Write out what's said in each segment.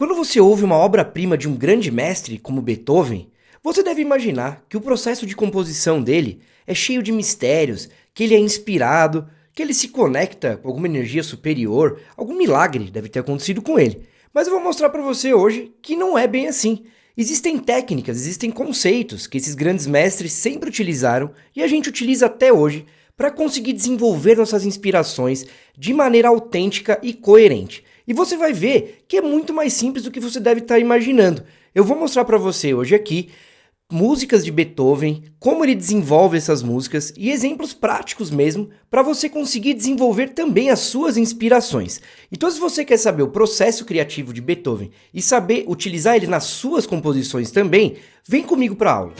Quando você ouve uma obra-prima de um grande mestre como Beethoven, você deve imaginar que o processo de composição dele é cheio de mistérios, que ele é inspirado, que ele se conecta com alguma energia superior, algum milagre deve ter acontecido com ele. Mas eu vou mostrar para você hoje que não é bem assim. Existem técnicas, existem conceitos que esses grandes mestres sempre utilizaram e a gente utiliza até hoje para conseguir desenvolver nossas inspirações de maneira autêntica e coerente. E você vai ver que é muito mais simples do que você deve estar imaginando. Eu vou mostrar para você hoje aqui músicas de Beethoven, como ele desenvolve essas músicas e exemplos práticos mesmo para você conseguir desenvolver também as suas inspirações. Então, se você quer saber o processo criativo de Beethoven e saber utilizar ele nas suas composições também, vem comigo para a aula.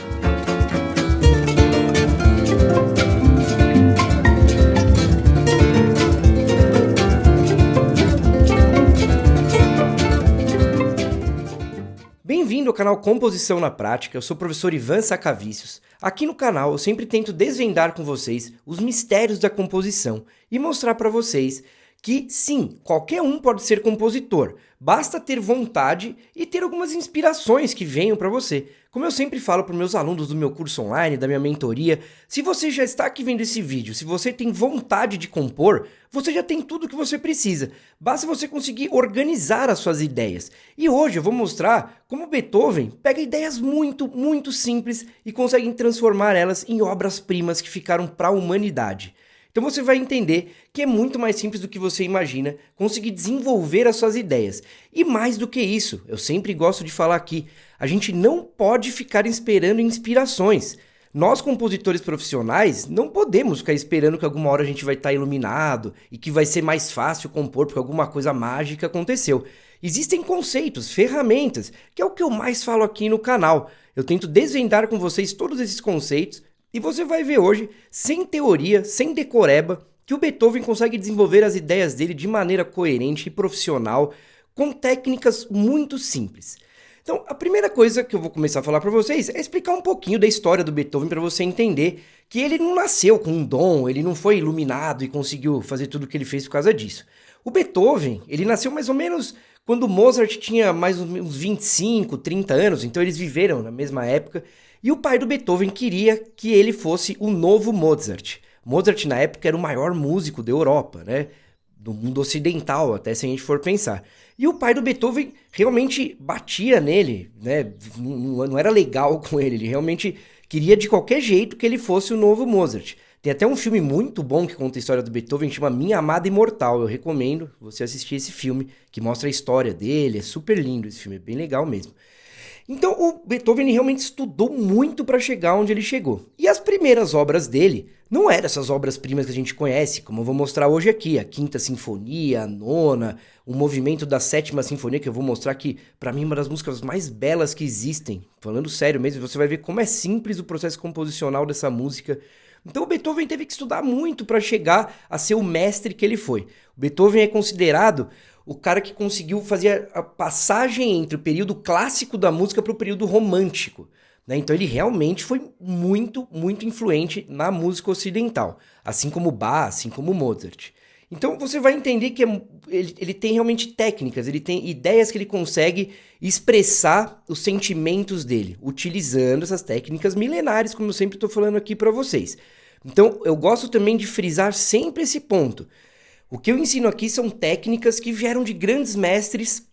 Bem-vindo ao canal Composição na Prática, eu sou o professor Ivan Sacavicius. Aqui no canal eu sempre tento desvendar com vocês os mistérios da composição e mostrar para vocês que sim, qualquer um pode ser compositor, basta ter vontade e ter algumas inspirações que venham para você. Como eu sempre falo para os meus alunos do meu curso online, da minha mentoria, se você já está aqui vendo esse vídeo, se você tem vontade de compor, você já tem tudo o que você precisa. Basta você conseguir organizar as suas ideias. E hoje eu vou mostrar como Beethoven pega ideias muito simples e consegue transformar elas em obras-primas que ficaram para a humanidade. Então você vai entender que é muito mais simples do que você imagina conseguir desenvolver as suas ideias. E mais do que isso, eu sempre gosto de falar aqui, a gente não pode ficar esperando inspirações. Nós, compositores profissionais, não podemos ficar esperando que alguma hora a gente vai estar iluminado e que vai ser mais fácil compor porque alguma coisa mágica aconteceu. Existem conceitos, ferramentas, que é o que eu mais falo aqui no canal. Eu tento desvendar com vocês todos esses conceitos e você vai ver hoje, sem teoria, sem decoreba, que o Beethoven consegue desenvolver as ideias dele de maneira coerente e profissional, com técnicas muito simples. Então, a primeira coisa que eu vou começar a falar para vocês é explicar um pouquinho da história do Beethoven para você entender que ele não nasceu com um dom, ele não foi iluminado e conseguiu fazer tudo o que ele fez por causa disso. O Beethoven, ele nasceu mais ou menos quando Mozart tinha mais uns 25, 30 anos, então eles viveram na mesma época, e o pai do Beethoven queria que ele fosse o novo Mozart. Mozart, na época, era o maior músico da Europa, né? Do mundo ocidental, até se a gente for pensar. E o pai do Beethoven realmente batia nele, né? Não era legal com ele, ele realmente queria de qualquer jeito que ele fosse o novo Mozart. Tem até um filme muito bom que conta a história do Beethoven, que chama Minha Amada Imortal. Eu recomendo você assistir esse filme, que mostra a história dele, é super lindo esse filme, é bem legal mesmo. Então o Beethoven realmente estudou muito para chegar onde ele chegou. E as primeiras obras dele não eram essas obras-primas que a gente conhece, como eu vou mostrar hoje aqui, a Quinta Sinfonia, a Nona, o movimento da Sétima Sinfonia, que eu vou mostrar que para mim é uma das músicas mais belas que existem. Falando sério mesmo, você vai ver como é simples o processo composicional dessa música. Então o Beethoven teve que estudar muito para chegar a ser o mestre que ele foi. O Beethoven é considerado o cara que conseguiu fazer a passagem entre o período clássico da música para o período romântico, né? Então ele realmente foi muito influente na música ocidental, assim como Bach, assim como Mozart. Então você vai entender que ele tem realmente técnicas, ele tem ideias que ele consegue expressar os sentimentos dele, utilizando essas técnicas milenares, como eu sempre estou falando aqui para vocês. Então eu gosto também de frisar sempre esse ponto. O que eu ensino aqui são técnicas que vieram de grandes mestres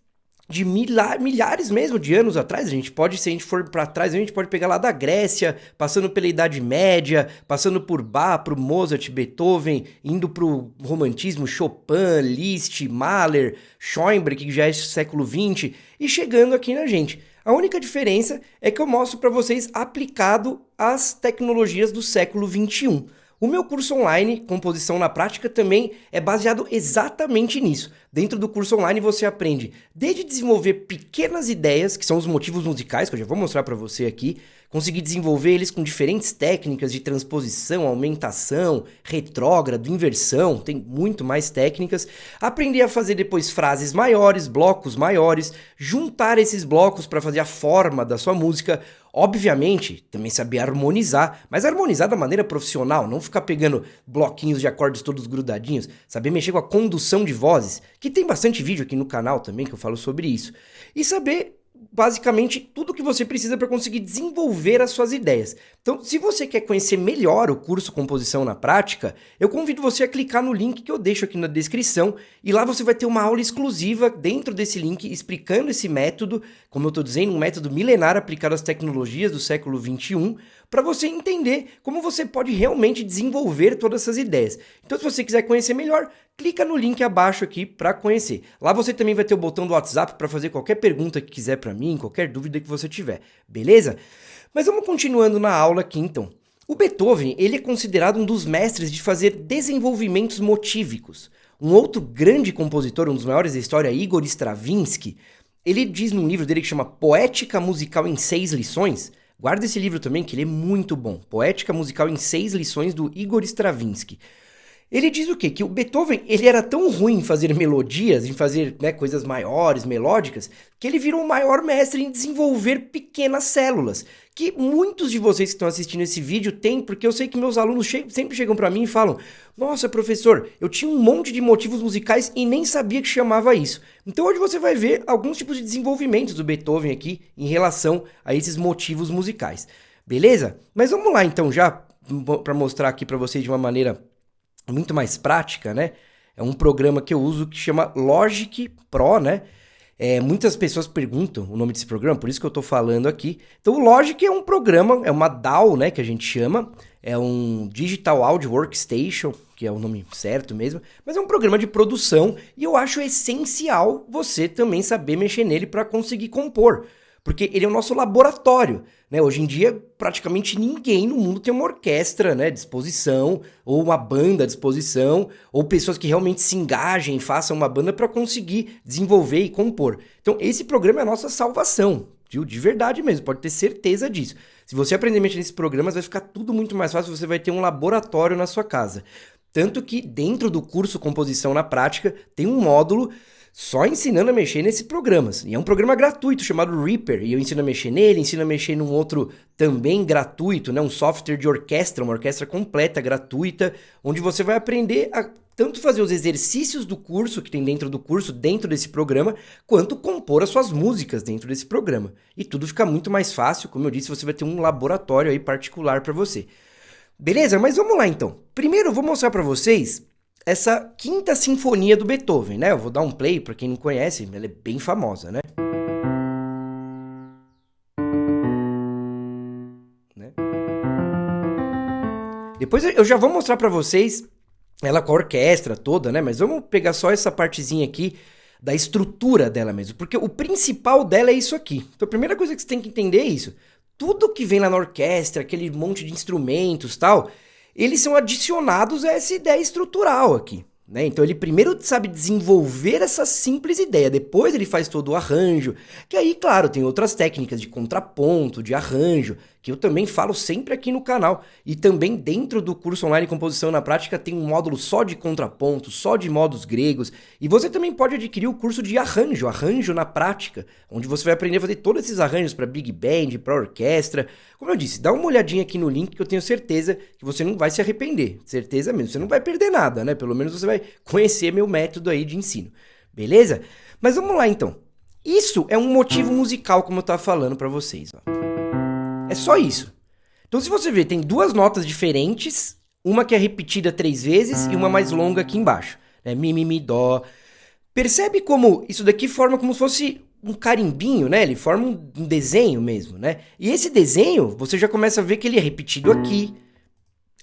de milhares mesmo de anos atrás. Se a gente for para trás, a gente pode pegar lá da Grécia, passando pela Idade Média, passando por Bach, por Mozart, Beethoven, indo para o romantismo, Chopin, Liszt, Mahler, Schoenberg, que já é século XX, e chegando aqui na gente. A única diferença é que eu mostro para vocês aplicado às tecnologias do século XXI. O meu curso online, Composição na Prática, também é baseado exatamente nisso. Dentro do curso online você aprende desde desenvolver pequenas ideias, que são os motivos musicais, que eu já vou mostrar para você aqui, Consegui desenvolver eles com diferentes técnicas de transposição, aumentação, retrógrado, inversão, tem muito mais técnicas. Aprendi a fazer depois frases maiores, blocos maiores, juntar esses blocos para fazer a forma da sua música. Obviamente, também saber harmonizar, mas harmonizar da maneira profissional, não ficar pegando bloquinhos de acordes todos grudadinhos, saber mexer com a condução de vozes, que tem bastante vídeo aqui no canal também que eu falo sobre isso, e saber basicamente tudo que você precisa para conseguir desenvolver as suas ideias. Então, se você quer conhecer melhor o curso Composição na Prática, eu convido você a clicar no link que eu deixo aqui na descrição e lá você vai ter uma aula exclusiva dentro desse link explicando esse método, como eu estou dizendo, um método milenar aplicado às tecnologias do século XXI, para você entender como você pode realmente desenvolver todas essas ideias. Então, se você quiser conhecer melhor, clica no link abaixo aqui para conhecer. Lá você também vai ter o botão do WhatsApp para fazer qualquer pergunta que quiser para mim, qualquer dúvida que você tiver, beleza? Mas vamos continuando na aula aqui então. O Beethoven, ele é considerado um dos mestres de fazer desenvolvimentos motívicos. Um outro grande compositor, um dos maiores da história, Igor Stravinsky, ele diz num livro dele que chama Poética Musical em 6 Lições. Guarda esse livro também, que ele é muito bom. Poética Musical em 6 Lições, do Igor Stravinsky. Ele diz o quê? Que o Beethoven ele era tão ruim em fazer melodias, em fazer coisas maiores, melódicas, que ele virou o maior mestre em desenvolver pequenas células. Que muitos de vocês que estão assistindo esse vídeo têm, porque eu sei que meus alunos sempre chegam para mim e falam: nossa, professor, eu tinha um monte de motivos musicais e nem sabia que chamava isso. Então hoje você vai ver alguns tipos de desenvolvimentos do Beethoven aqui em relação a esses motivos musicais. Beleza? Mas vamos lá então já, para mostrar aqui para vocês de uma maneira muito mais prática, né? É um programa que eu uso que chama Logic Pro, né? Muitas pessoas perguntam o nome desse programa, por isso que eu tô falando aqui. Então o Logic é um programa, é uma DAW, né, que a gente chama. É um Digital Audio Workstation, que é o nome certo mesmo. Mas é um programa de produção e eu acho essencial você também saber mexer nele para conseguir compor. Porque ele é o nosso laboratório, né? Hoje em dia, praticamente ninguém no mundo tem uma orquestra, né, à disposição, ou uma banda à disposição, ou pessoas que realmente se engajem e façam uma banda para conseguir desenvolver e compor. Então, esse programa é a nossa salvação, viu? De verdade mesmo, pode ter certeza disso. Se você aprender a mexer nesses programas, vai ficar tudo muito mais fácil, você vai ter um laboratório na sua casa. Tanto que dentro do curso Composição na Prática, tem um módulo só ensinando a mexer nesses programas. E é um programa gratuito chamado Reaper. E eu ensino a mexer nele, ensino a mexer num outro também gratuito, né? Um software de orquestra, uma orquestra completa, gratuita, onde você vai aprender a tanto fazer os exercícios do curso, que tem dentro do curso, dentro desse programa, quanto compor as suas músicas dentro desse programa. E tudo fica muito mais fácil, como eu disse, você vai ter um laboratório aí particular para você. Beleza? Mas vamos lá então. Primeiro eu vou mostrar para vocês essa Quinta Sinfonia do Beethoven, né? Eu vou dar um play para quem não conhece, ela é bem famosa, né? Depois eu já vou mostrar para vocês ela com a orquestra toda, né? Mas vamos pegar só essa partezinha aqui da estrutura dela mesmo, porque o principal dela é isso aqui. Então a primeira coisa que você tem que entender é isso. Tudo que vem lá na orquestra, aquele monte de instrumentos e tal, eles são adicionados a essa ideia estrutural aqui, né? Então ele primeiro sabe desenvolver essa simples ideia, depois ele faz todo o arranjo, que aí, claro, tem outras técnicas de contraponto, de arranjo, que eu também falo sempre aqui no canal. E também dentro do curso online Composição na Prática tem um módulo só de contraponto, só de modos gregos, e você também pode adquirir o curso de arranjo, Arranjo na Prática, onde você vai aprender a fazer todos esses arranjos para Big Band, para orquestra. Como eu disse, dá uma olhadinha aqui no link que eu tenho certeza que você não vai se arrepender, certeza mesmo, você não vai perder nada, né? Pelo menos você vai conhecer meu método aí de ensino, beleza? Mas vamos lá então. Isso é um motivo musical, como eu estava falando para vocês, ó. É só isso. Então se você ver, tem duas notas diferentes, uma que é repetida 3 vezes e uma mais longa aqui embaixo, né? Mi, mi, mi, dó. Percebe como isso daqui forma como se fosse um carimbinho, né? Ele forma um desenho mesmo, né? E esse desenho, você já começa a ver que ele é repetido aqui,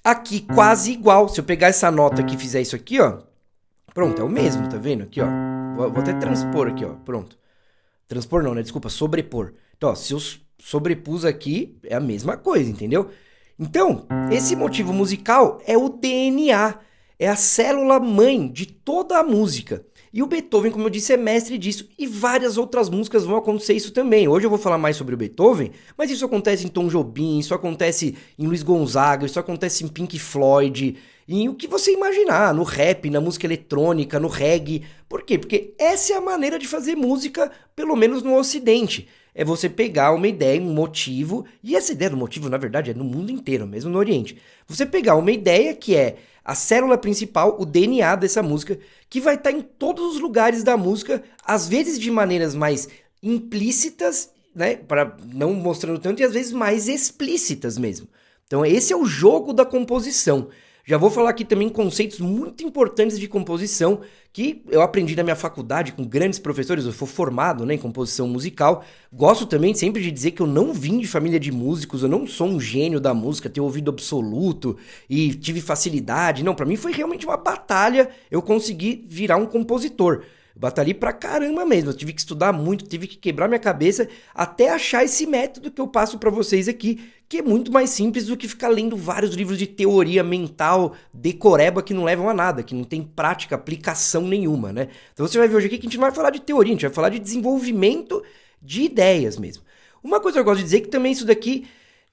aqui quase igual. Se eu pegar essa nota aqui e fizer isso aqui, ó, pronto, é o mesmo, tá vendo? Aqui, ó. Vou até transpor aqui, ó, pronto. Transpor não, né? Desculpa, sobrepor. Então, ó, se eu sobrepus aqui, é a mesma coisa, entendeu? Então, esse motivo musical é o DNA, é a célula mãe de toda a música. E o Beethoven, como eu disse, é mestre disso. E várias outras músicas vão acontecer isso também. Hoje eu vou falar mais sobre o Beethoven, mas isso acontece em Tom Jobim, isso acontece em Luiz Gonzaga, isso acontece em Pink Floyd, em o que você imaginar, no rap, na música eletrônica, no reggae. Por quê? Porque essa é a maneira de fazer música, pelo menos no Ocidente. É você pegar uma ideia, um motivo, e essa ideia do motivo, na verdade, é no mundo inteiro, mesmo no Oriente. Você pegar uma ideia que é a célula principal, o DNA dessa música, que vai estar em todos os lugares da música, às vezes de maneiras mais implícitas, né, para não mostrando tanto, e às vezes mais explícitas mesmo. Então esse é o jogo da composição. Já vou falar aqui também conceitos muito importantes de composição que eu aprendi na minha faculdade com grandes professores. Eu fui formado, né, em composição musical. Gosto também sempre de dizer que eu não vim de família de músicos, eu não sou um gênio da música, tenho ouvido absoluto e tive facilidade. Não, pra mim foi realmente uma batalha eu conseguir virar um compositor. Batalhei pra caramba mesmo, eu tive que estudar muito, tive que quebrar minha cabeça até achar esse método que eu passo pra vocês aqui, que é muito mais simples do que ficar lendo vários livros de teoria mental, decoreba, que não levam a nada, que não tem prática, aplicação nenhuma, né? Então você vai ver hoje aqui que a gente não vai falar de teoria, a gente vai falar de desenvolvimento de ideias mesmo. Uma coisa que eu gosto de dizer é que também isso daqui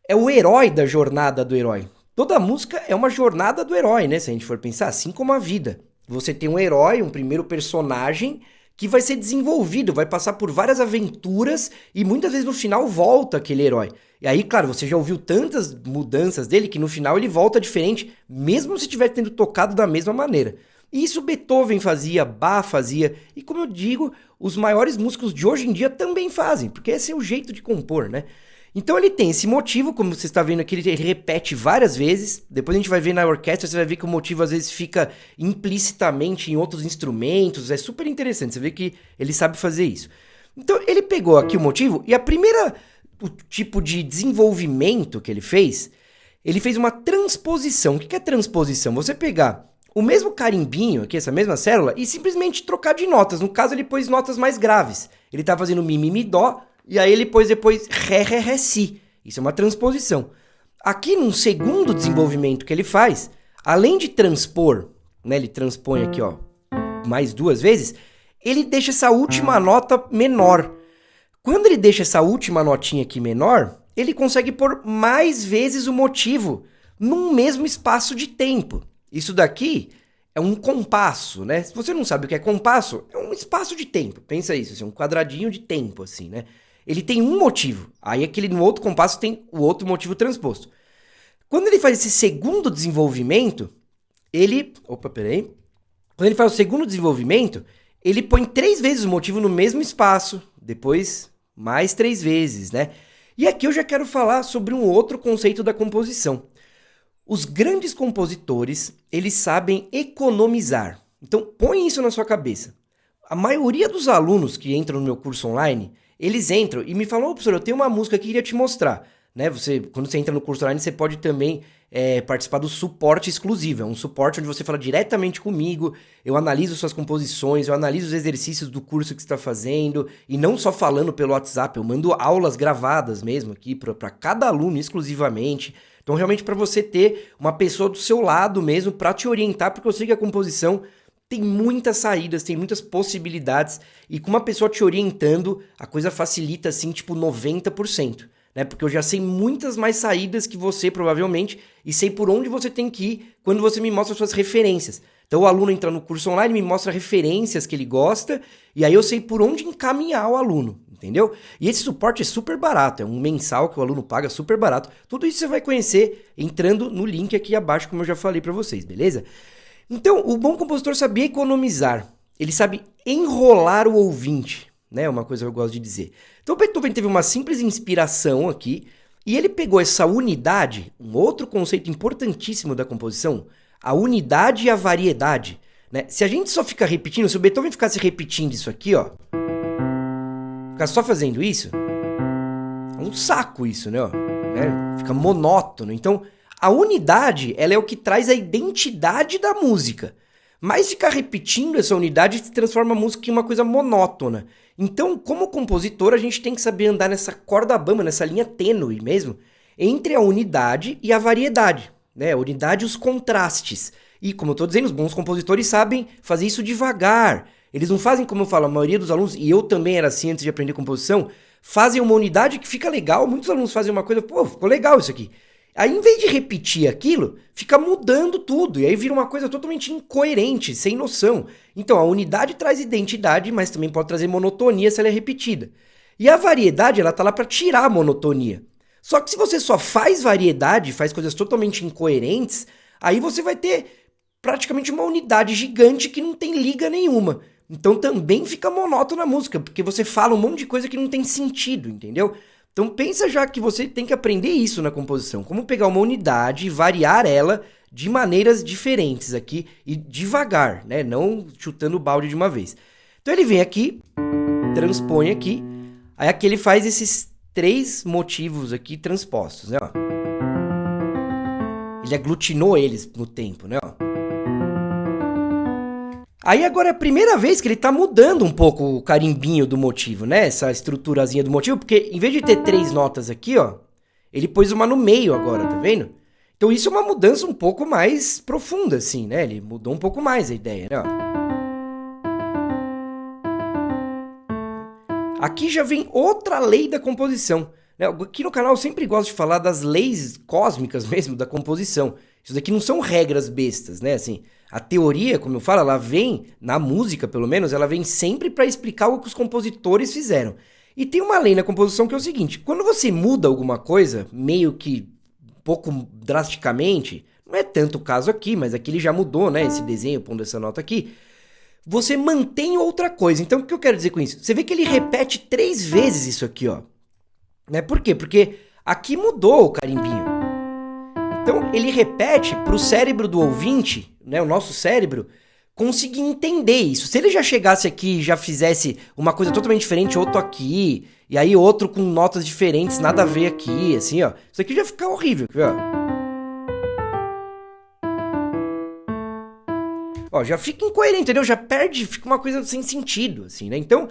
é o herói da jornada do herói. Toda música é uma jornada do herói, né? Se a gente for pensar, assim como a vida. Você tem um herói, um primeiro personagem que vai ser desenvolvido, vai passar por várias aventuras e muitas vezes no final volta aquele herói. E aí, claro, você já ouviu tantas mudanças dele que no final ele volta diferente, mesmo se estiver tendo tocado da mesma maneira. E isso Beethoven fazia, Bach fazia, e como eu digo, os maiores músicos de hoje em dia também fazem, porque esse é o jeito de compor, né? Então ele tem esse motivo, como você está vendo aqui, ele repete várias vezes. Depois a gente vai ver na orquestra, você vai ver que o motivo às vezes fica implicitamente em outros instrumentos. É super interessante, você vê que ele sabe fazer isso. Então ele pegou aqui o motivo e o tipo de desenvolvimento que ele fez uma transposição. O que é transposição? Você pegar o mesmo carimbinho aqui, essa mesma célula, e simplesmente trocar de notas. No caso ele pôs notas mais graves. Ele está fazendo mi, mi, mi, dó. E aí ele pôs depois ré, ré, ré, si. Isso é uma transposição. Aqui num segundo desenvolvimento que ele faz, além de transpor, né, ele transpõe aqui, ó, mais 2 vezes, ele deixa essa última nota menor. Quando ele deixa essa última notinha aqui menor, ele consegue pôr mais vezes o motivo num mesmo espaço de tempo. Isso daqui é um compasso, né? Se você não sabe o que é compasso, é um espaço de tempo. Pensa isso, assim, um quadradinho de tempo, assim, né? Ele tem um motivo, aí aquele no outro compasso tem o outro motivo transposto. Quando ele faz esse segundo desenvolvimento, Quando ele faz o segundo desenvolvimento, ele põe 3 vezes o motivo no mesmo espaço, depois mais 3 vezes, né? E aqui eu já quero falar sobre um outro conceito da composição. Os grandes compositores, eles sabem economizar. Então, põe isso na sua cabeça. A maioria dos alunos que entram no meu curso online, eles entram e me falam, professor, eu tenho uma música que eu queria te mostrar. Né? Quando você entra no curso online, você pode também participar do suporte exclusivo. É um suporte onde você fala diretamente comigo, eu analiso suas composições, eu analiso os exercícios do curso que você está fazendo, e não só falando pelo WhatsApp, eu mando aulas gravadas mesmo aqui para cada aluno exclusivamente. Então, realmente, para você ter uma pessoa do seu lado mesmo para te orientar, porque eu sei que a composição tem muitas saídas, tem muitas possibilidades, e com uma pessoa te orientando, a coisa facilita, assim, tipo 90%, né? Porque eu já sei muitas mais saídas que você, provavelmente, e sei por onde você tem que ir quando você me mostra suas referências. Então o aluno entra no curso online, me mostra referências que ele gosta, e aí eu sei por onde encaminhar o aluno, entendeu? E esse suporte é super barato, é um mensal que o aluno paga super barato. Tudo isso você vai conhecer entrando no link aqui abaixo, como eu já falei para vocês, beleza? Então, o bom compositor sabia economizar, ele sabe enrolar o ouvinte, né? Uma coisa que eu gosto de dizer. Então, Beethoven teve uma simples inspiração aqui, e ele pegou essa unidade, um outro conceito importantíssimo da composição, a unidade e a variedade, né? Se a gente só fica repetindo, se o Beethoven ficasse repetindo isso aqui, ó, ficar só fazendo isso, é um saco isso, né? Fica monótono. Então, a unidade, ela é o que traz a identidade da música. Mas ficar repetindo essa unidade transforma a música em uma coisa monótona. Então, como compositor, a gente tem que saber andar nessa corda bamba, nessa linha tênue mesmo, entre a unidade e a variedade, né? A unidade e os contrastes. E, como eu estou dizendo, os bons compositores sabem fazer isso devagar. Eles não fazem, como eu falo, a maioria dos alunos, e eu também era assim antes de aprender composição, fazem uma unidade que fica legal, muitos alunos fazem uma coisa, pô, ficou legal isso aqui. Aí, em vez de repetir aquilo, fica mudando tudo, e aí vira uma coisa totalmente incoerente, sem noção. Então, a unidade traz identidade, mas também pode trazer monotonia se ela é repetida. E a variedade, ela tá lá para tirar a monotonia. Só que se você só faz variedade, faz coisas totalmente incoerentes, aí você vai ter praticamente uma unidade gigante que não tem liga nenhuma. Então também fica monótona a música, porque você fala um monte de coisa que não tem sentido, entendeu? Então pensa já que você tem que aprender isso na composição, como pegar uma unidade e variar ela de maneiras diferentes aqui e devagar, né? Não chutando o balde de uma vez. Então ele vem aqui, transpõe aqui, aí aqui ele faz esses 3 motivos aqui transpostos, né? Ó. Ele aglutinou eles no tempo, né? Ó. Aí agora é a primeira vez que ele tá mudando um pouco o carimbinho do motivo, né? Essa estruturazinha do motivo, porque em vez de ter 3 notas aqui, ó, ele pôs uma no meio agora, tá vendo? Então isso é uma mudança um pouco mais profunda, assim, né? Ele mudou um pouco mais a ideia, né? Ó. Aqui já vem outra lei da composição. Né? Aqui no canal eu sempre gosto de falar das leis cósmicas mesmo da composição. Isso daqui não são regras bestas, né? Assim, a teoria, como eu falo, ela vem, na música pelo menos, ela vem sempre para explicar o que os compositores fizeram. E tem uma lei na composição que é o seguinte, quando você muda alguma coisa, meio que um pouco drasticamente, não é tanto o caso aqui, mas aqui ele já mudou, né, esse desenho, pondo essa nota aqui, você mantém outra coisa. Então, o que eu quero dizer com isso? Você vê que ele repete 3 vezes isso aqui, ó. Né? Por quê? Porque aqui mudou o carimbinho. Então, ele repete para o cérebro do ouvinte, né, o nosso cérebro, conseguir entender isso. Se ele já chegasse aqui e já fizesse uma coisa totalmente diferente, outro aqui, e aí outro com notas diferentes, nada a ver aqui, assim, ó. Isso aqui já fica horrível, ó. Ó, já fica incoerente, entendeu? Já perde, fica uma coisa sem sentido, assim, né? Então,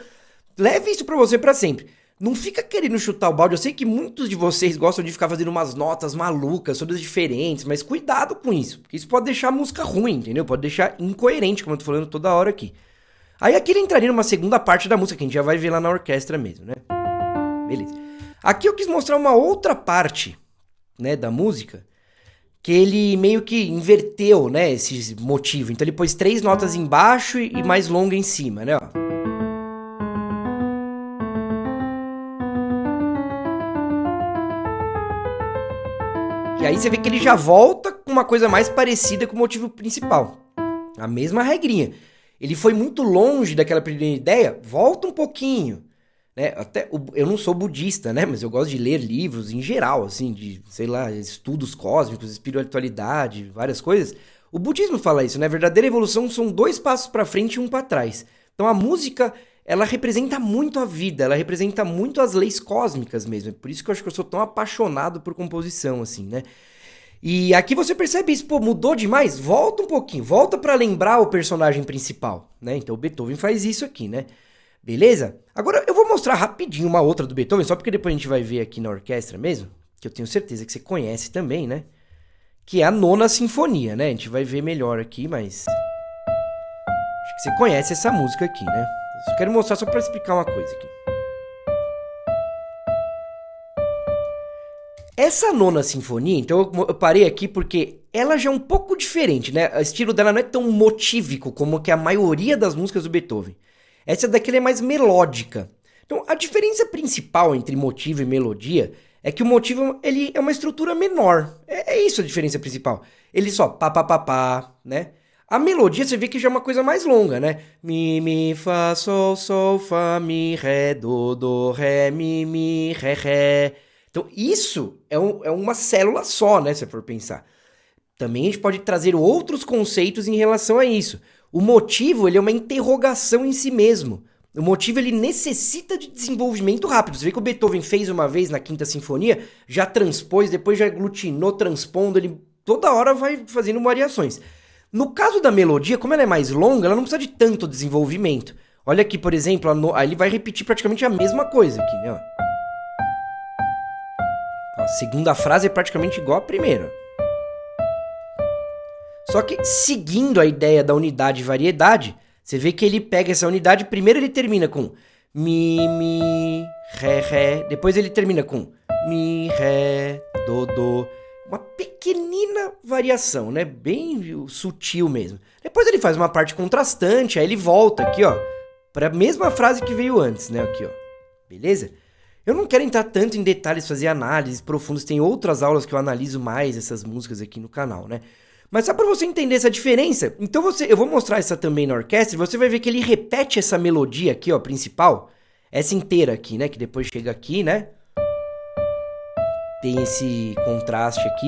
leve isso pra você pra sempre. Não fica querendo chutar o balde. Eu sei que muitos de vocês gostam de ficar fazendo umas notas malucas, todas diferentes, mas cuidado com isso, porque isso pode deixar a música ruim, entendeu? Pode deixar incoerente, como eu tô falando toda hora aqui. Aí aqui ele entraria numa segunda parte da música, que a gente já vai ver lá na orquestra mesmo, né? Beleza. Aqui eu quis mostrar uma outra parte, né, da música, que ele meio que inverteu, né, esse motivo. Então ele pôs 3 notas embaixo e mais longa em cima, né, ó. E aí você vê que ele já volta com uma coisa mais parecida com o motivo principal. A mesma regrinha. Ele foi muito longe daquela primeira ideia, volta um pouquinho. Né? Até, eu não sou budista, né? Mas eu gosto de ler livros em geral, assim, de, sei lá, estudos cósmicos, espiritualidade, várias coisas. O budismo fala isso, né? A verdadeira evolução são 2 passos para frente e 1 para trás. Então a música, ela representa muito a vida, ela representa muito as leis cósmicas mesmo. É por isso que eu acho que eu sou tão apaixonado por composição, assim, né? E aqui você percebe isso, pô, mudou demais? Volta um pouquinho, volta pra lembrar o personagem principal, né? Então o Beethoven faz isso aqui, né? Beleza? Agora eu vou mostrar rapidinho uma outra do Beethoven, só porque depois a gente vai ver aqui na orquestra mesmo, que eu tenho certeza que você conhece também, né? Que é a 9ª Sinfonia, né? A gente vai ver melhor aqui, mas acho que você conhece essa música aqui, né? Eu só quero mostrar só pra explicar uma coisa aqui. Essa 9ª Sinfonia, então eu parei aqui porque ela já é um pouco diferente, né? O estilo dela não é tão motívico como que a maioria das músicas do Beethoven. Essa daqui ela é mais melódica. Então a diferença principal entre motivo e melodia é que o motivo ele é uma estrutura menor. É isso a diferença principal. Ele só pá, pá, pá, pá, né? A melodia você vê que já é uma coisa mais longa, né? Mi, fá, sol, fá, mi, ré, do, ré, mi, ré, ré. Então isso é uma célula só, né, se for pensar. Também a gente pode trazer outros conceitos em relação a isso. O motivo ele é uma interrogação em si mesmo. O motivo ele necessita de desenvolvimento rápido. Você vê que o Beethoven fez uma vez na 5ª Sinfonia, já transpôs, depois já aglutinou, transpondo, ele toda hora vai fazendo variações. No caso da melodia, como ela é mais longa, ela não precisa de tanto desenvolvimento. Olha aqui, por exemplo, aí ele vai repetir praticamente a mesma coisa aqui, né? A segunda frase é praticamente igual à primeira. Só que, seguindo a ideia da unidade e variedade, Você vê que ele pega essa unidade, primeiro ele termina com mi, ré, depois ele termina com mi, ré, do. Uma pequenina variação, né? Bem sutil mesmo. Depois ele faz uma parte contrastante, aí ele volta aqui, ó, para a mesma frase que veio antes, né? Aqui, ó. Beleza? Eu não quero entrar tanto em detalhes, fazer análises profundas, tem outras aulas que eu analiso mais essas músicas aqui no canal, né? Mas só para você entender essa diferença, então eu vou mostrar essa também na orquestra, e você vai ver que ele repete essa melodia aqui, ó, principal, essa inteira aqui, né? Que depois chega aqui, né? Tem esse contraste aqui.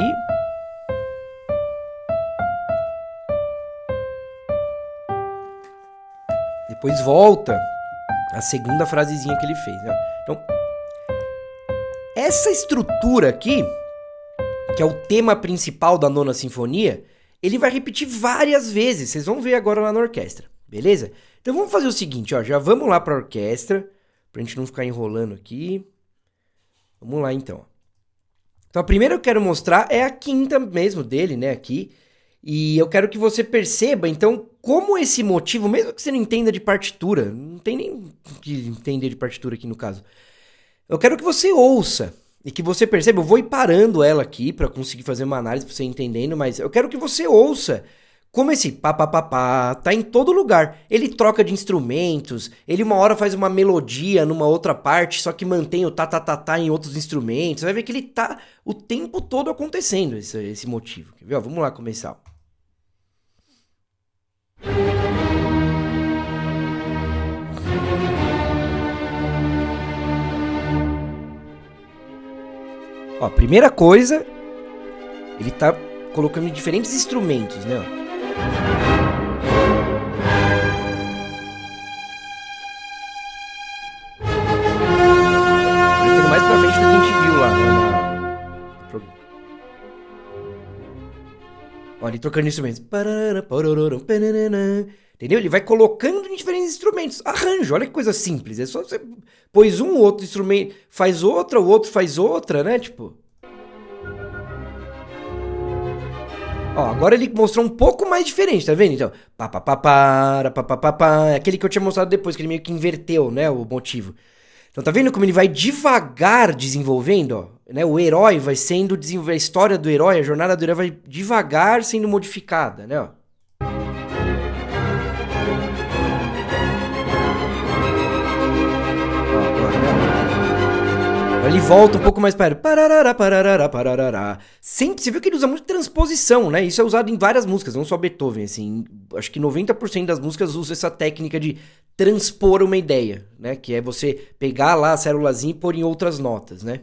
Depois volta a segunda frasezinha que ele fez, né? Então, essa estrutura aqui, que é o tema principal da Nona Sinfonia, ele vai repetir várias vezes. Vocês vão ver agora lá na orquestra, beleza? Então vamos fazer o seguinte, ó, já vamos lá para a orquestra, pra gente não ficar enrolando aqui. Vamos lá então. Então a primeira que eu quero mostrar é a quinta mesmo dele, né, aqui. E eu quero que você perceba, então, como esse motivo, mesmo que você não entenda de partitura, não tem nem que entender de partitura aqui no caso. Eu quero que você ouça e que você perceba, eu vou ir parando ela aqui pra conseguir fazer uma análise pra você entendendo, mas eu quero que você ouça como esse pá tá em todo lugar. Ele troca de instrumentos, ele uma hora faz uma melodia numa outra parte, só que mantém o tá em outros instrumentos. Você vai ver que ele tá o tempo todo acontecendo, esse motivo. Quer ver? Ó, vamos lá começar. Ó, primeira coisa, ele tá colocando diferentes instrumentos, né? Colocando mais pra frente do que a gente viu lá, né? Ó, ele trocando instrumentos. Entendeu? Ele vai colocando em diferentes instrumentos. Arranjo, olha que coisa simples. É só você pôs um, outro instrumento, faz outra, o outro faz outra, né? Tipo. Ó, agora ele mostrou um pouco mais diferente, tá vendo? Então, é aquele que eu tinha mostrado depois, que ele meio que inverteu, né, o motivo. Então, tá vendo como ele vai devagar desenvolvendo, ó, né? O herói vai sendo desenvolvido, a história do herói, a jornada do herói vai devagar sendo modificada, né, ó. Ele volta um pouco mais para parará. Sempre, você viu que ele usa muito transposição, né? Isso é usado em várias músicas, não só Beethoven, assim. Acho que 90% das músicas usa essa técnica de transpor uma ideia, né? Que é você pegar lá a célulazinha e pôr em outras notas, né?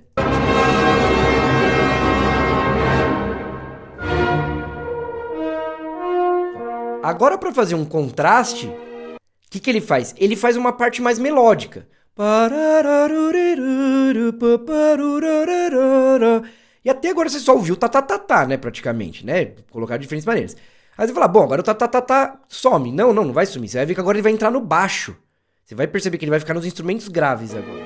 Agora, para fazer um contraste, o que ele faz? Ele faz uma parte mais melódica. E até agora você só ouviu tá, né, praticamente, né? Colocar de diferentes maneiras. Aí você fala, bom, agora o tá some. Não vai sumir. Você vai ver que agora ele vai entrar no baixo. Você vai perceber que ele vai ficar nos instrumentos graves agora.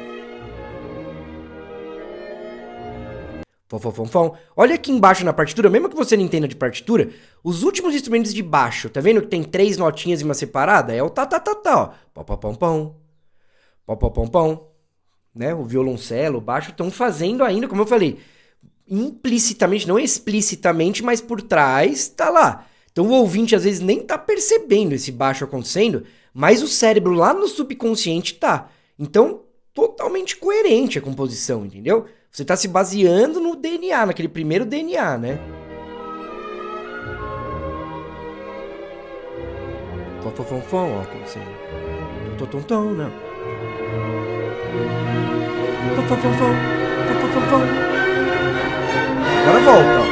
Olha aqui embaixo na partitura, mesmo que você não entenda de partitura, os últimos instrumentos de baixo, tá vendo que tem 3 notinhas e uma separada? É o ó. Pom, né? O violoncelo, o baixo estão fazendo ainda, como eu falei, implicitamente, não explicitamente, mas por trás tá lá. Então o ouvinte às vezes nem tá percebendo esse baixo acontecendo, mas o cérebro lá no subconsciente tá. Então, totalmente coerente a composição, entendeu? Você tá se baseando no DNA, naquele primeiro DNA, né? Ó, acontecendo. Não. Agora volta, ó.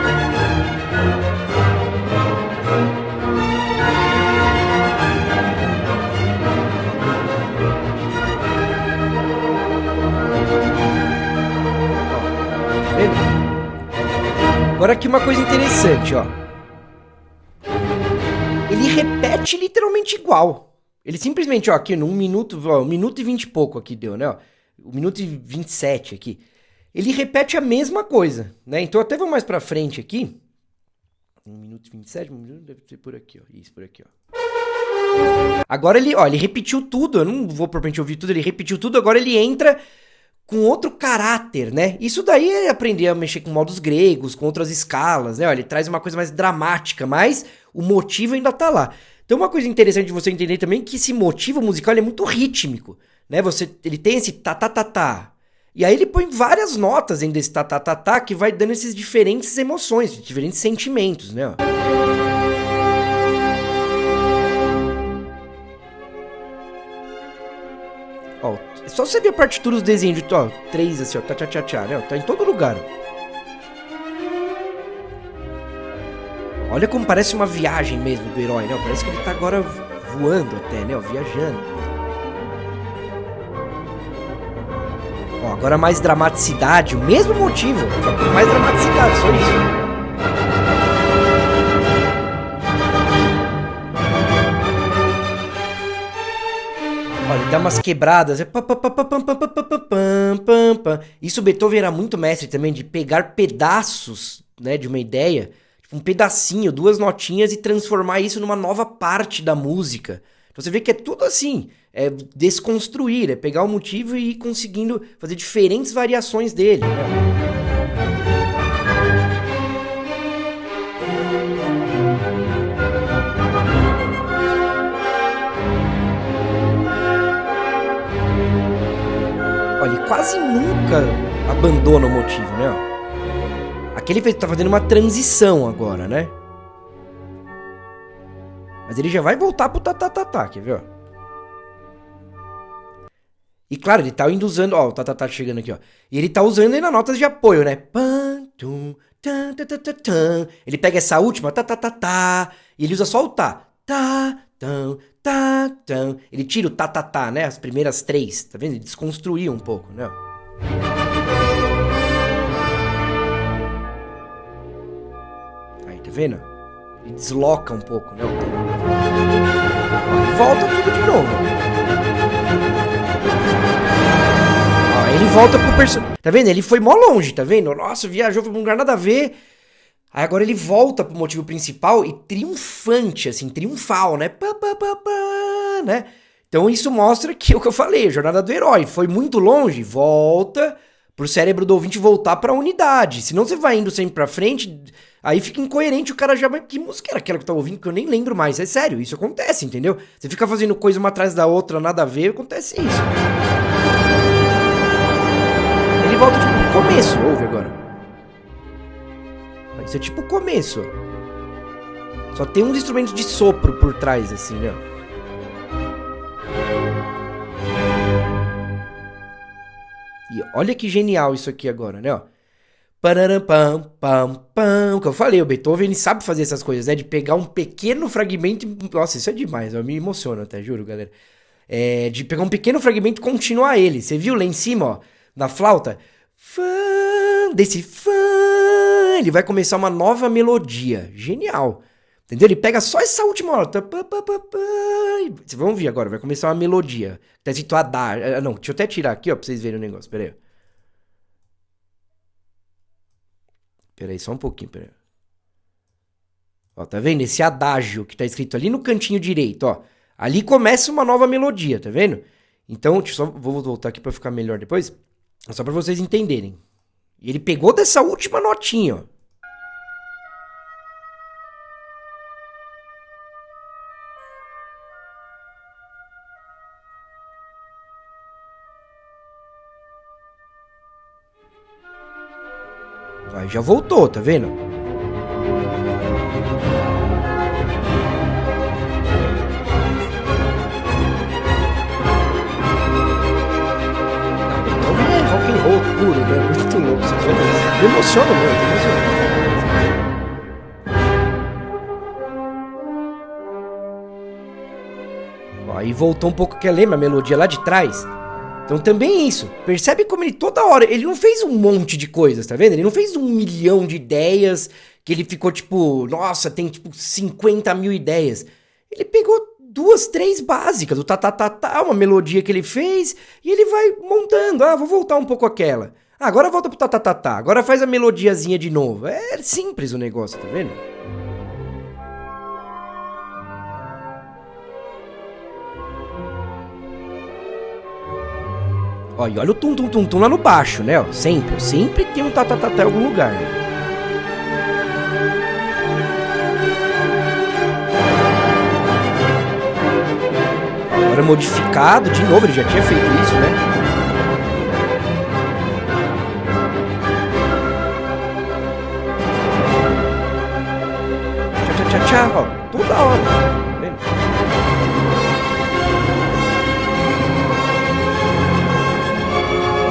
Tá vendo? Agora aqui uma coisa interessante, ó. Ele repete literalmente igual. Ele simplesmente, ó, aqui no 1 minuto, ó, 1 minuto e 20 e pouco aqui deu, né, ó. 1 minuto e 27 aqui. Ele repete a mesma coisa, né? Então até vou mais pra frente aqui. 1 minuto e 27, 1 minuto deve ser por aqui, ó. Isso, por aqui, ó. Agora ele, ó, ele repetiu tudo, eu não vou propriamente ouvir tudo, ele repetiu tudo, agora ele entra com outro caráter, né? Isso daí é aprender a mexer com modos gregos, com outras escalas, né? Ó, ele traz uma coisa mais dramática, mas o motivo ainda tá lá. Então uma coisa interessante de você entender também é que esse motivo musical ele é muito rítmico, né? Ele tem esse tá. E aí ele põe várias notas dentro desse tá, que vai dando essas diferentes emoções, diferentes sentimentos, né? Ó, é só você ver a partitura dos desenhos de, ó, 3 assim, ó, tchá, né? Tá em todo lugar, ó. Olha como parece uma viagem mesmo do herói, né? Parece que ele tá agora voando até, né? Ó, viajando. Ó, agora mais dramaticidade, o mesmo motivo, só que mais dramaticidade, só isso. Olha, ele dá umas quebradas. Isso Beethoven era muito mestre também, de pegar pedaços, né, de uma ideia, um pedacinho, duas notinhas e transformar isso numa nova parte da música. Então você vê que é tudo assim, é desconstruir, é pegar o motivo e ir conseguindo fazer diferentes variações dele, né? Olha, ele quase nunca abandona o motivo, né? Aqui ele tá fazendo uma transição agora, né? Mas ele já vai voltar pro tá, quer ver, ó? E claro, ele tá indo usando, ó, o tá chegando aqui, ó. E ele tá usando ainda notas de apoio, né? Ele pega essa última, tá, e ele usa só o tá. Ele tira o tá, né? As primeiras 3, tá vendo? Ele desconstruiu um pouco, né? Aí, tá vendo? Ele desloca um pouco, né? O tempo. Volta tudo de novo. Ó, ele volta pro personagem. Tá vendo? Ele foi mó longe, tá vendo? Nossa, viajou pra um lugar nada a ver. Aí agora ele volta pro motivo principal e triunfante, assim, triunfal, né? Né? Então isso mostra que o que eu falei, a jornada do herói foi muito longe, volta pro cérebro do ouvinte voltar pra unidade. Senão você vai indo sempre pra frente, aí fica incoerente, o cara já vai... Que música era aquela que eu tava ouvindo que eu nem lembro mais? É sério, isso acontece, entendeu? Você fica fazendo coisa uma atrás da outra, nada a ver, acontece isso. Ele volta tipo pro começo, ouve agora. Isso é tipo o começo. Só tem uns instrumentos de sopro por trás, assim, né? E olha que genial isso aqui agora, né? Pam, que eu falei, o Beethoven ele sabe fazer essas coisas, né? De pegar um pequeno fragmento e... Nossa, isso é demais, eu me emociono até, juro, galera. De pegar um pequeno fragmento e continuar ele. Você viu lá em cima, ó, na flauta? Desse fã, ele vai começar uma nova melodia. Genial. Entendeu? Ele pega só essa última nota. Vocês vão ver agora, vai começar uma melodia. Tá escrito adágio. Não, deixa eu até tirar aqui, ó, pra vocês verem o negócio. Pera aí. Pera aí, só um pouquinho, pera aí. Ó, tá vendo? Esse adágio que tá escrito ali no cantinho direito, ó. Ali começa uma nova melodia, tá vendo? Então, vou voltar aqui pra ficar melhor depois. Só pra vocês entenderem. E ele pegou dessa última notinha, ó. Vai, já voltou, tá vendo? Rock and roll puro, né? Muito louco. Me emociona muito, me emociona. Aí voltou um pouco, que lembra a melodia lá de trás? Então também é isso. Percebe como ele toda hora... Ele não fez um monte de coisas, tá vendo? Ele não fez 1 milhão de ideias, que ele ficou tipo... Nossa, tem tipo 50 mil ideias. Ele pegou 2, 3 básicas. O tá, uma melodia que ele fez, e ele vai montando. Ah, vou voltar um pouco aquela. Ah, agora volta pro tá. Agora faz a melodiazinha de novo. É simples o negócio, tá vendo? Ó, e olha o tum-tum-tum-tum lá no baixo, né? Ó, sempre tem um tá-tá-tá-tá em algum lugar. Agora modificado, de novo, ele já tinha feito isso, né? Tchá, ó, toda hora, tá vendo?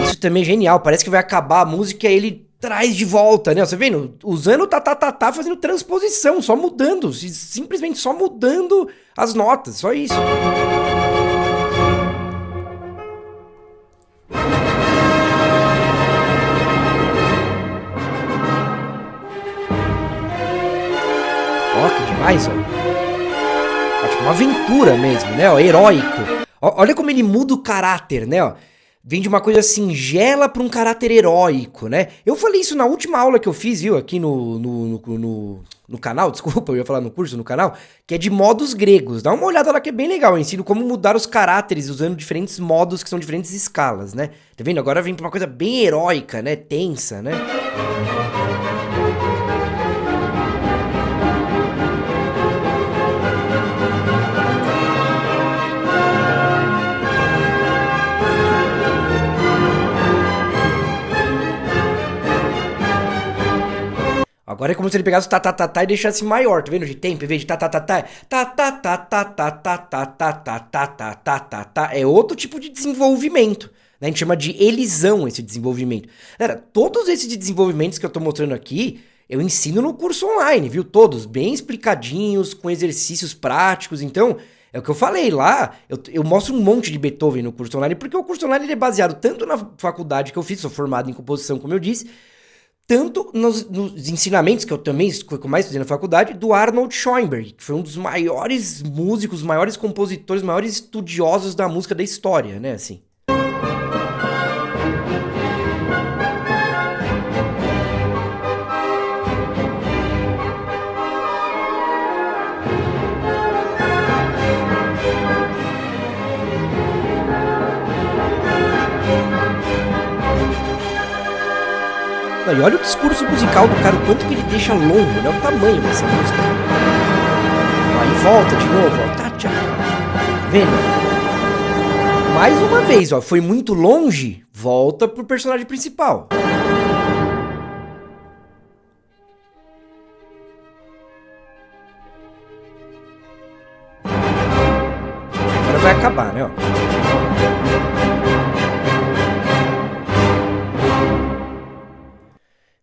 Isso também é genial, parece que vai acabar a música e ele traz de volta, né? Você vendo? Usando o tá, fazendo transposição, só mudando, simplesmente só mudando as notas, só isso. Ó, que demais, ó. É tipo uma aventura mesmo, né? Ó, heróico. Ó, olha como ele muda o caráter, né? Ó. Vem de uma coisa singela pra um caráter heróico, né? Eu falei isso na última aula que eu fiz, viu? Aqui no canal, desculpa, eu ia falar no curso, no canal, que é de modos gregos. Dá uma olhada lá que é bem legal. Eu ensino como mudar os caráteres usando diferentes modos que são diferentes escalas, né? Tá vendo? Agora vem pra uma coisa bem heróica, né? Tensa, né? Agora é como se ele pegasse o tá e deixasse maior, tá vendo? De tempo, em vez de é outro tipo de desenvolvimento, né? A gente chama de elisão esse desenvolvimento. Galera, todos esses desenvolvimentos que eu tô mostrando aqui, eu ensino no curso online, viu? Todos bem explicadinhos, com exercícios práticos, então... É o que eu falei lá, eu mostro um monte de Beethoven no curso online, porque o curso online ele é baseado tanto na faculdade que eu fiz, sou formado em composição, como eu disse, tanto nos ensinamentos que eu também mais estudei na faculdade, do Arnold Schoenberg, que foi um dos maiores músicos, maiores compositores, maiores estudiosos da música da história, né, assim. Não, e olha o discurso musical do cara, o quanto que ele deixa longo, né? O tamanho dessa música. Aí volta de novo, ó. Tá, tchau. Vendo? Mais uma vez, ó. Foi muito longe, volta pro personagem principal. Agora vai acabar, né, ó.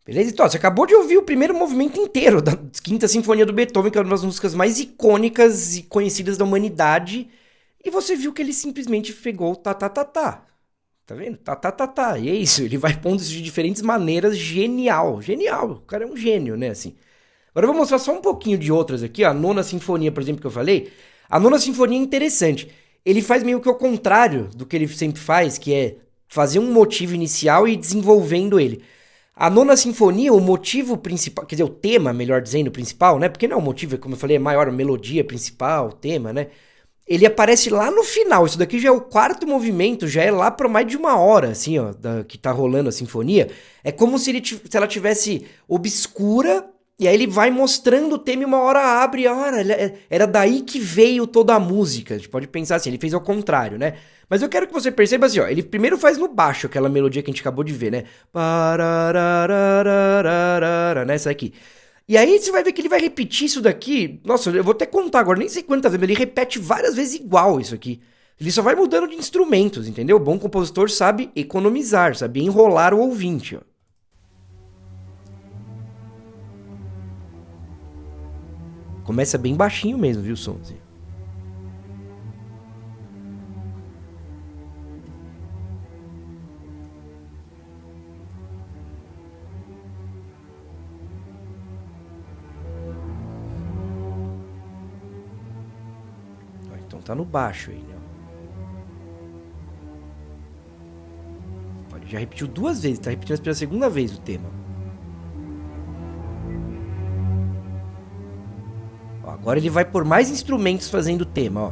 Beleza? Então, você acabou de ouvir o primeiro movimento inteiro da Quinta Sinfonia do Beethoven, que é uma das músicas mais icônicas e conhecidas da humanidade, e você viu que ele simplesmente pegou o tá. Tá vendo? Tá. E é isso, ele vai pondo isso de diferentes maneiras, genial. Genial, o cara é um gênio, né, assim. Agora eu vou mostrar só um pouquinho de outras aqui, ó. A Nona Sinfonia, por exemplo, que eu falei. A Nona Sinfonia é interessante. Ele faz meio que o contrário do que ele sempre faz, que é fazer um motivo inicial e ir desenvolvendo ele. A Nona Sinfonia, o motivo principal, quer dizer, o tema, melhor dizendo, principal, né? Porque não é o motivo, como eu falei, é maior, a melodia principal, o tema, né? Ele aparece lá no final. Isso daqui já é o quarto movimento, já é lá para mais de uma hora, assim, ó, que tá rolando a sinfonia. É como se ela tivesse obscura, e aí ele vai mostrando o tema e uma hora abre, era daí que veio toda a música. A gente pode pensar assim, ele fez ao contrário, né? Mas eu quero que você perceba assim, ó, ele primeiro faz no baixo aquela melodia que a gente acabou de ver, né? Né? Essa aqui. E aí você vai ver que ele vai repetir isso daqui. Nossa, eu vou até contar agora, nem sei quantas vezes, ele repete várias vezes igual isso aqui. Ele só vai mudando de instrumentos, entendeu? O bom compositor sabe economizar, sabe enrolar o ouvinte, ó. Começa bem baixinho mesmo, viu, o som? Assim. Então tá no baixo aí, né? Olha, já repetiu duas vezes, tá repetindo pela segunda vez o tema. Ó, agora ele vai por mais instrumentos fazendo o tema, ó.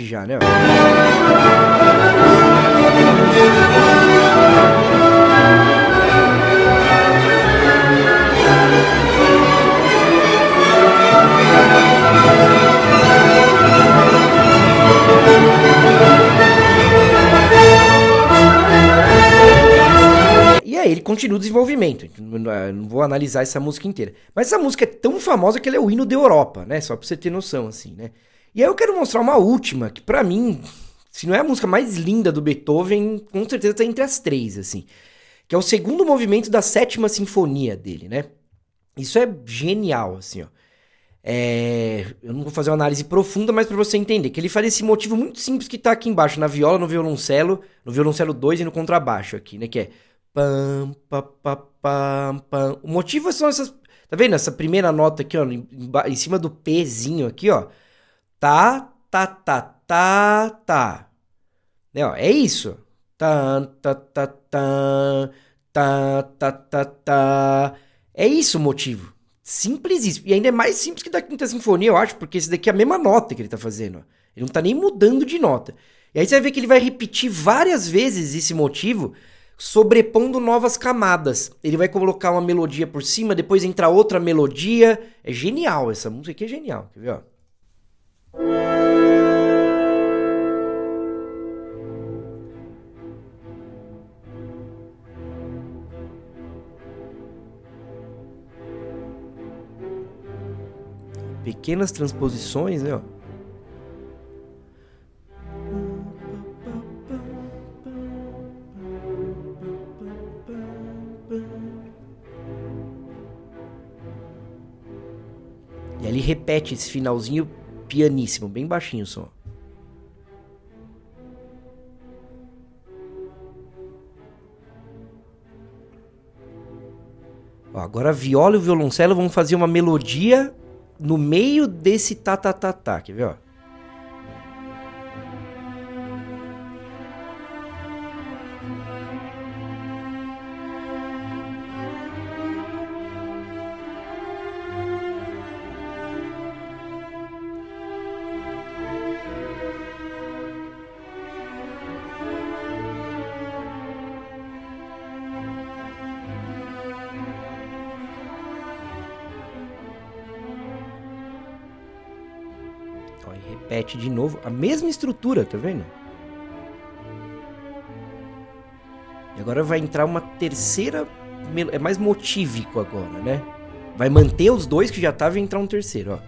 parte já, né? E aí ele continua o desenvolvimento. Não vou analisar essa música inteira. Mas essa música é tão famosa que ela é o hino da Europa, né? Só pra você ter noção, assim, né? E aí eu quero mostrar uma última, que pra mim, se não é a música mais linda do Beethoven, com certeza tá entre as três, assim. Que é o segundo movimento da sétima sinfonia dele, né? Isso é genial, assim, ó. Eu não vou fazer uma análise profunda, mas pra você entender, que ele faz esse motivo muito simples que tá aqui embaixo, na viola, no violoncelo 2 e no contrabaixo aqui, né? Que é pam, pam, pam, pam, pam. O motivo são essas... Tá vendo? Essa primeira nota aqui, ó, em cima do Pzinho aqui, ó. Tá, tá, tá, tá, tá. Né, ó, é isso. Tá, tá, tá, tá, tá, tá, tá, tá. É isso o motivo. Simplesíssimo. E ainda é mais simples que da Quinta Sinfonia, eu acho, porque esse daqui é a mesma nota que ele tá fazendo. Ó. Ele não tá nem mudando de nota. E aí você vai ver que ele vai repetir várias vezes esse motivo, sobrepondo novas camadas. Ele vai colocar uma melodia por cima, depois entra outra melodia. É genial, essa música aqui é genial. Quer ver, ó? Pequenas transposições, né? Ó. E aí ele repete esse finalzinho pianíssimo, bem baixinho o som. Ó, agora a viola e o violoncelo vão fazer uma melodia no meio desse tá, quer ver, ó? Ó, e repete de novo a mesma estrutura, tá vendo? E agora vai entrar uma terceira, é mais motívico agora, né? Vai manter os dois que já tava e entrar um terceiro, ó.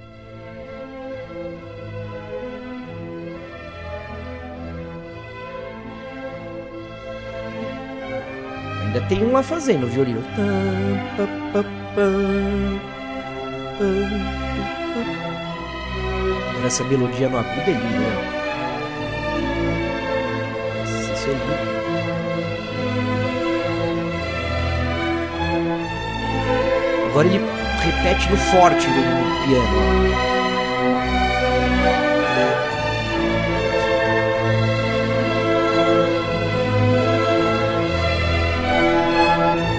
Ainda tem um lá fazendo o violino. Agora essa melodia no agudo é linda, né? Nossa, isso é lindo. Agora ele repete no forte do piano.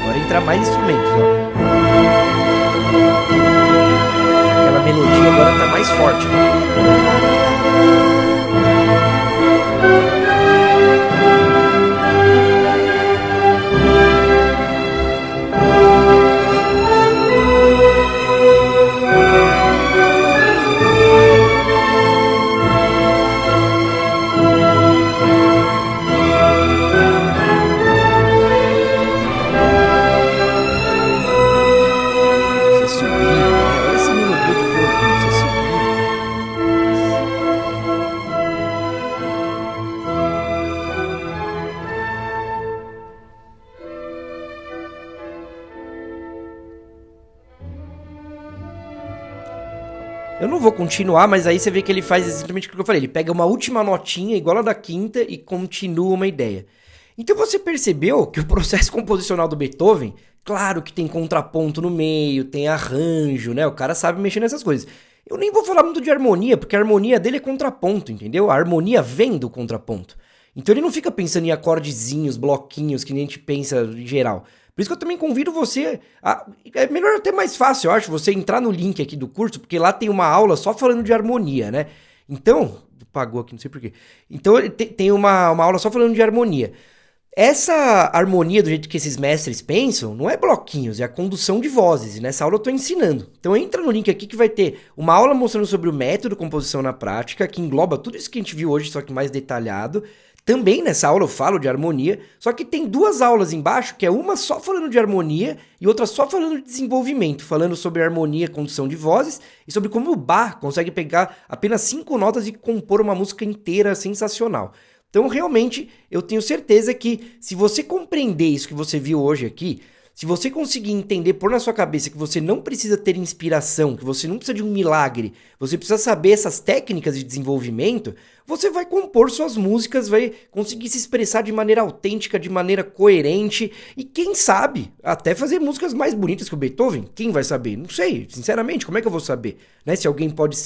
Agora entra mais instrumentos, ó. Aquela melodia agora tá mais forte, né? Eu não vou continuar, mas aí você vê que ele faz exatamente o que eu falei. Ele pega uma última notinha igual a da quinta e continua uma ideia. Então você percebeu que o processo composicional do Beethoven, claro que tem contraponto no meio, tem arranjo, né? O cara sabe mexer nessas coisas. Eu nem vou falar muito de harmonia, porque a harmonia dele é contraponto, entendeu? A harmonia vem do contraponto. Então ele não fica pensando em acordezinhos, bloquinhos, que nem a gente pensa em geral. Por isso que eu também convido você a... É melhor até mais fácil, eu acho, você entrar no link aqui do curso, porque lá tem uma aula só falando de harmonia, né? Então... Pagou aqui, não sei porquê. Então tem uma aula só falando de harmonia. Essa harmonia, do jeito que esses mestres pensam, não é bloquinhos, é a condução de vozes. E nessa aula eu estou ensinando. Então entra no link aqui que vai ter uma aula mostrando sobre o método composição na prática, que engloba tudo isso que a gente viu hoje, só que mais detalhado. Também nessa aula eu falo de harmonia, só que tem duas aulas embaixo, que é uma só falando de harmonia e outra só falando de desenvolvimento, falando sobre harmonia, condução de vozes e sobre como o Bach consegue pegar apenas 5 notas e compor uma música inteira sensacional. Então, realmente, eu tenho certeza que se você compreender isso que você viu hoje aqui, se você conseguir entender, pôr na sua cabeça que você não precisa ter inspiração, que você não precisa de um milagre, você precisa saber essas técnicas de desenvolvimento, você vai compor suas músicas, vai conseguir se expressar de maneira autêntica, de maneira coerente e, quem sabe, até fazer músicas mais bonitas que o Beethoven. Quem vai saber? Não sei, sinceramente, como é que eu vou saber? Né? Se alguém pode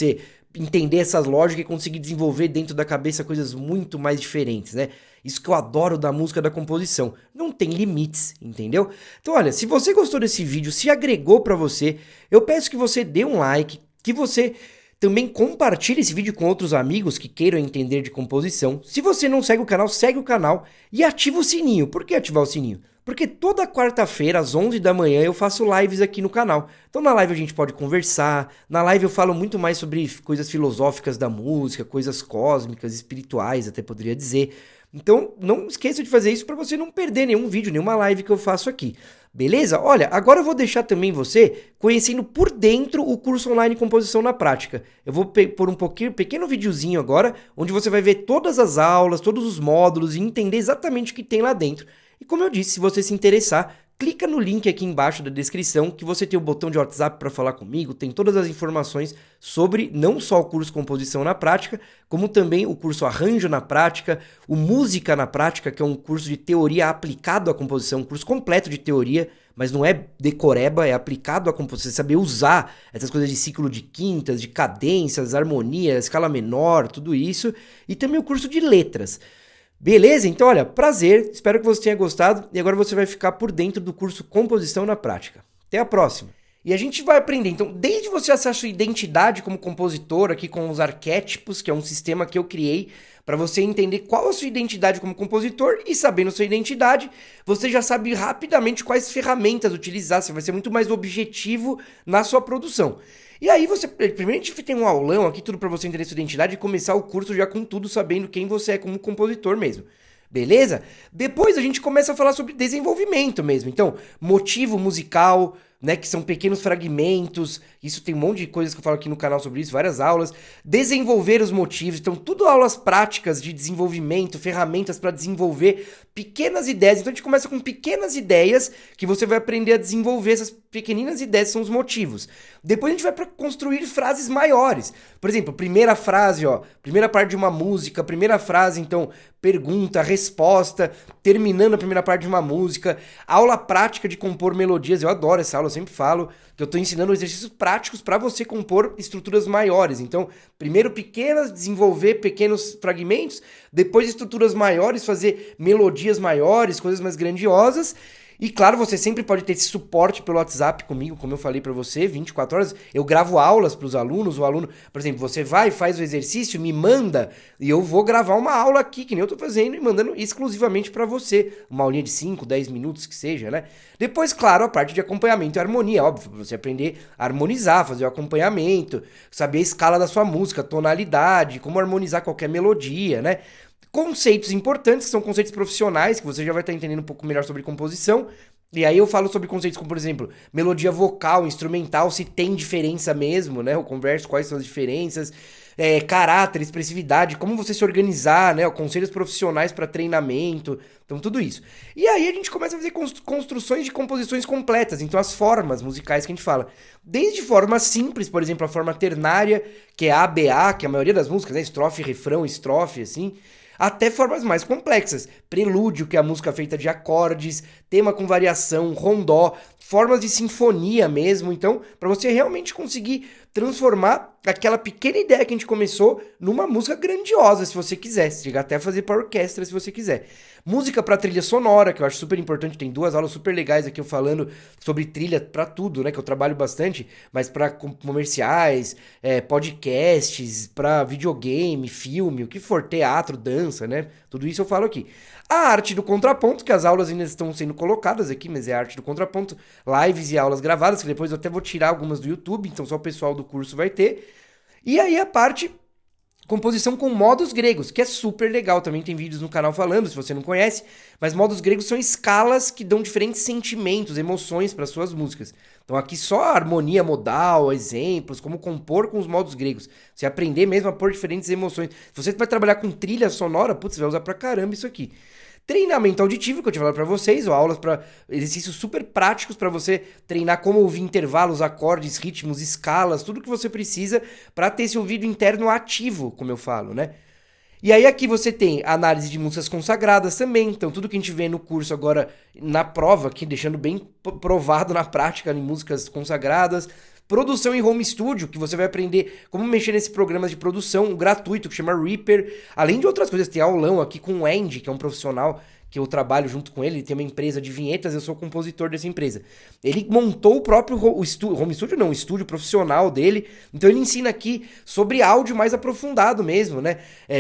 entender essas lógicas e conseguir desenvolver dentro da cabeça coisas muito mais diferentes, né? Isso que eu adoro da música, da composição. Não tem limites, entendeu? Então, olha, se você gostou desse vídeo, se agregou pra você, eu peço que você dê um like, que você também compartilhe esse vídeo com outros amigos que queiram entender de composição. Se você não segue o canal, segue o canal e ativa o sininho. Por que ativar o sininho? Porque toda quarta-feira, às 11 da manhã, eu faço lives aqui no canal. Então na live a gente pode conversar, na live eu falo muito mais sobre coisas filosóficas da música, coisas cósmicas, espirituais, até poderia dizer. Então não esqueça de fazer isso para você não perder nenhum vídeo, nenhuma live que eu faço aqui. Beleza? Olha, agora eu vou deixar também você conhecendo por dentro o curso online Composição na Prática. Eu vou pôr um pequeno videozinho agora, onde você vai ver todas as aulas, todos os módulos e entender exatamente o que tem lá dentro. E como eu disse, se você se interessar, clica no link aqui embaixo da descrição que você tem o botão de WhatsApp para falar comigo, tem todas as informações sobre não só o curso Composição na Prática, como também o curso Arranjo na Prática, o Música na Prática, que é um curso de teoria aplicado à composição, um curso completo de teoria, mas não é decoreba, é aplicado à composição, você saber usar essas coisas de ciclo de quintas, de cadências, harmonia, escala menor, tudo isso, e também o curso de letras. Beleza? Então, olha, prazer, espero que você tenha gostado e agora você vai ficar por dentro do curso Composição na Prática. Até a próxima! E a gente vai aprender, então, desde você acessar a sua identidade como compositor, aqui com os arquétipos, que é um sistema que eu criei para você entender qual a sua identidade como compositor e sabendo sua identidade, você já sabe rapidamente quais ferramentas utilizar, você vai ser muito mais objetivo na sua produção. E aí primeiro a gente tem um aulão aqui, tudo para você entender sua identidade e começar o curso já com tudo, sabendo quem você é como compositor mesmo. Beleza? Depois a gente começa a falar sobre desenvolvimento mesmo. Então, motivo musical, né, que são pequenos fragmentos, isso tem um monte de coisas que eu falo aqui no canal sobre isso, várias aulas. Desenvolver os motivos, então tudo aulas práticas de desenvolvimento, ferramentas para desenvolver pequenas ideias. Então a gente começa com pequenas ideias que você vai aprender a desenvolver. Essas pequeninas ideias são os motivos. Depois a gente vai para construir frases maiores. Por exemplo, primeira frase, ó, primeira parte de uma música, primeira frase, então, pergunta, resposta, terminando a primeira parte de uma música, aula prática de compor melodias. Eu adoro essa aula, eu sempre falo que eu estou ensinando exercícios práticos para você compor estruturas maiores. Então, primeiro pequenas, desenvolver pequenos fragmentos, depois estruturas maiores, fazer melodias maiores, coisas mais grandiosas. E claro, você sempre pode ter esse suporte pelo WhatsApp comigo, como eu falei para você, 24 horas. Eu gravo aulas para os alunos, o aluno, por exemplo, você vai, faz o exercício, me manda e eu vou gravar uma aula aqui, que nem eu tô fazendo, e mandando exclusivamente para você. Uma aulinha de 5, 10 minutos que seja, né? Depois, claro, a parte de acompanhamento e harmonia, óbvio, pra você aprender a harmonizar, fazer o acompanhamento, saber a escala da sua música, tonalidade, como harmonizar qualquer melodia, né? Conceitos importantes, que são conceitos profissionais, que você já vai estar entendendo um pouco melhor sobre composição. E aí eu falo sobre conceitos como, por exemplo, melodia vocal, instrumental, se tem diferença mesmo, né? Eu converso quais são as diferenças, caráter, expressividade, como você se organizar, né? Conselhos profissionais para treinamento, então tudo isso. E aí a gente começa a fazer construções de composições completas, então as formas musicais que a gente fala. Desde formas simples, por exemplo, a forma ternária, que é ABA, que é a maioria das músicas, né? Estrofe, refrão, estrofe, assim, até formas mais complexas, prelúdio, que é a música feita de acordes, tema com variação, rondó, formas de sinfonia mesmo. Então, para você realmente conseguir transformar aquela pequena ideia que a gente começou numa música grandiosa, se você quiser, chegar até a fazer para orquestra, se você quiser. Música para trilha sonora, que eu acho super importante, tem 2 aulas super legais aqui eu falando sobre trilha para tudo, né, que eu trabalho bastante, mas para comerciais, podcasts, para videogame, filme, o que for, teatro, dança, né, tudo isso eu falo aqui. A arte do contraponto, que as aulas ainda estão sendo colocadas aqui, mas é a arte do contraponto, lives e aulas gravadas, que depois eu até vou tirar algumas do YouTube, então só o pessoal do curso vai ter. E aí a parte composição com modos gregos, que é super legal, também tem vídeos no canal falando, se você não conhece, mas modos gregos são escalas que dão diferentes sentimentos, emoções para suas músicas. Então aqui só a harmonia modal, exemplos, como compor com os modos gregos. Você aprender mesmo a pôr diferentes emoções. Se você vai trabalhar com trilha sonora, putz, você vai usar pra caramba isso aqui. Treinamento auditivo, que eu tinha falado para vocês, ou aulas para exercícios super práticos para você treinar como ouvir intervalos, acordes, ritmos, escalas, tudo que você precisa para ter esse ouvido interno ativo, como eu falo, né? E aí aqui você tem análise de músicas consagradas também, então tudo que a gente vê no curso agora na prova, aqui deixando bem provado na prática em músicas consagradas. Produção em home studio, que você vai aprender como mexer nesse programa de produção gratuito que chama Reaper. Além de outras coisas, tem aulão aqui com o Andy, que é um profissional que eu trabalho junto com ele. Ele tem uma empresa de vinhetas, eu sou compositor dessa empresa. Ele montou o próprio home studio não, o estúdio profissional dele. Então ele ensina aqui sobre áudio mais aprofundado mesmo, né?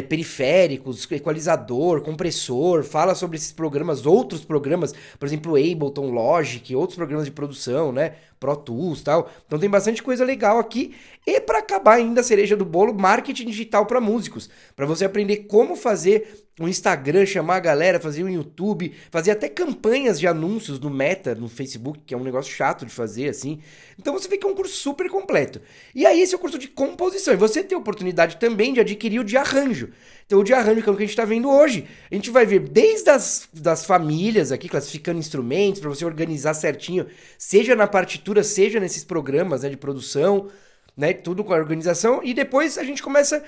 Periféricos, equalizador, compressor, fala sobre esses programas, outros programas, por exemplo, Ableton, Logic, outros programas de produção, né? Pro Tools e tal. Então tem bastante coisa legal aqui. E para acabar ainda a cereja do bolo, marketing digital para músicos, para você aprender como fazer um Instagram, chamar a galera, fazer um YouTube, fazer até campanhas de anúncios no Meta, no Facebook, que é um negócio chato de fazer, assim. Então você vê que é um curso super completo. E aí esse é o curso de composição. E você tem a oportunidade também de adquirir o de arranjo. Então o de arranjo, que é o que a gente está vendo hoje, a gente vai ver desde das famílias aqui, classificando instrumentos, para você organizar certinho, seja na partitura, seja nesses programas, né, de produção, né, tudo com a organização. E depois a gente começa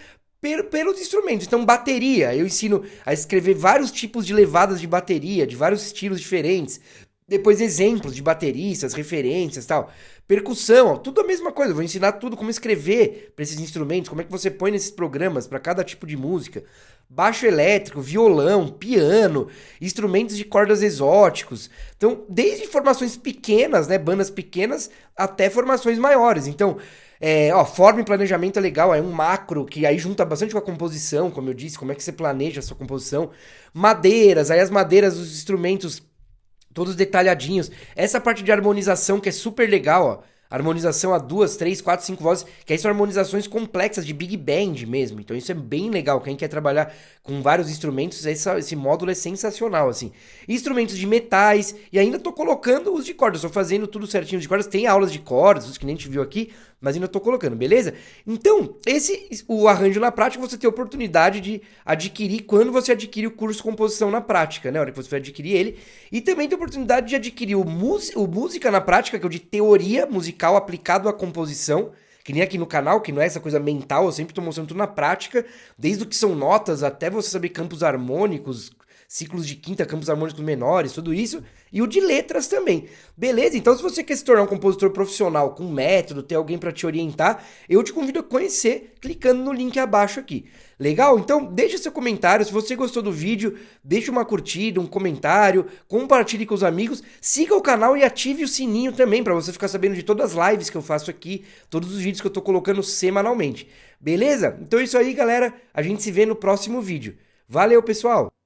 pelos instrumentos. Então, bateria, eu ensino a escrever vários tipos de levadas de bateria, de vários estilos diferentes. Depois, exemplos de bateristas, referências e tal. Percussão, ó, tudo a mesma coisa. Eu vou ensinar tudo como escrever para esses instrumentos, como é que você põe nesses programas para cada tipo de música. Baixo elétrico, violão, piano, instrumentos de cordas exóticos. Então, desde formações pequenas, né, bandas pequenas, até formações maiores. Então, forma e planejamento é legal, é um macro que aí junta bastante com a composição, como eu disse, como é que você planeja a sua composição. Madeiras, aí as madeiras, os instrumentos todos detalhadinhos. Essa parte de harmonização que é super legal, ó. Harmonização a 2, 3, 4, 5 vozes, que aí são harmonizações complexas de Big Band mesmo. Então isso é bem legal. Quem quer trabalhar com vários instrumentos, esse módulo é sensacional, assim. Instrumentos de metais, e ainda tô colocando os de cordas. Tô fazendo tudo certinho de cordas. Tem aulas de cordas, os que nem a gente viu aqui, mas ainda tô colocando, beleza? Então, o arranjo na prática, você tem a oportunidade de adquirir quando você adquire o curso de composição na prática, né? A hora que você vai adquirir ele. E também tem a oportunidade de adquirir o música na prática, que é o de teoria musical aplicado à composição, que nem aqui no canal, que não é essa coisa mental, eu sempre tô mostrando tudo na prática, desde o que são notas até você saber campos harmônicos, ciclos de quinta, campos harmônicos menores, tudo isso, e o de letras também. Beleza? Então, se você quer se tornar um compositor profissional com método, ter alguém para te orientar, eu te convido a conhecer clicando no link abaixo aqui. Legal? Então, deixa seu comentário. Se você gostou do vídeo, deixa uma curtida, um comentário, compartilhe com os amigos, siga o canal e ative o sininho também para você ficar sabendo de todas as lives que eu faço aqui, todos os vídeos que eu tô colocando semanalmente. Beleza? Então é isso aí, galera. A gente se vê no próximo vídeo. Valeu, pessoal!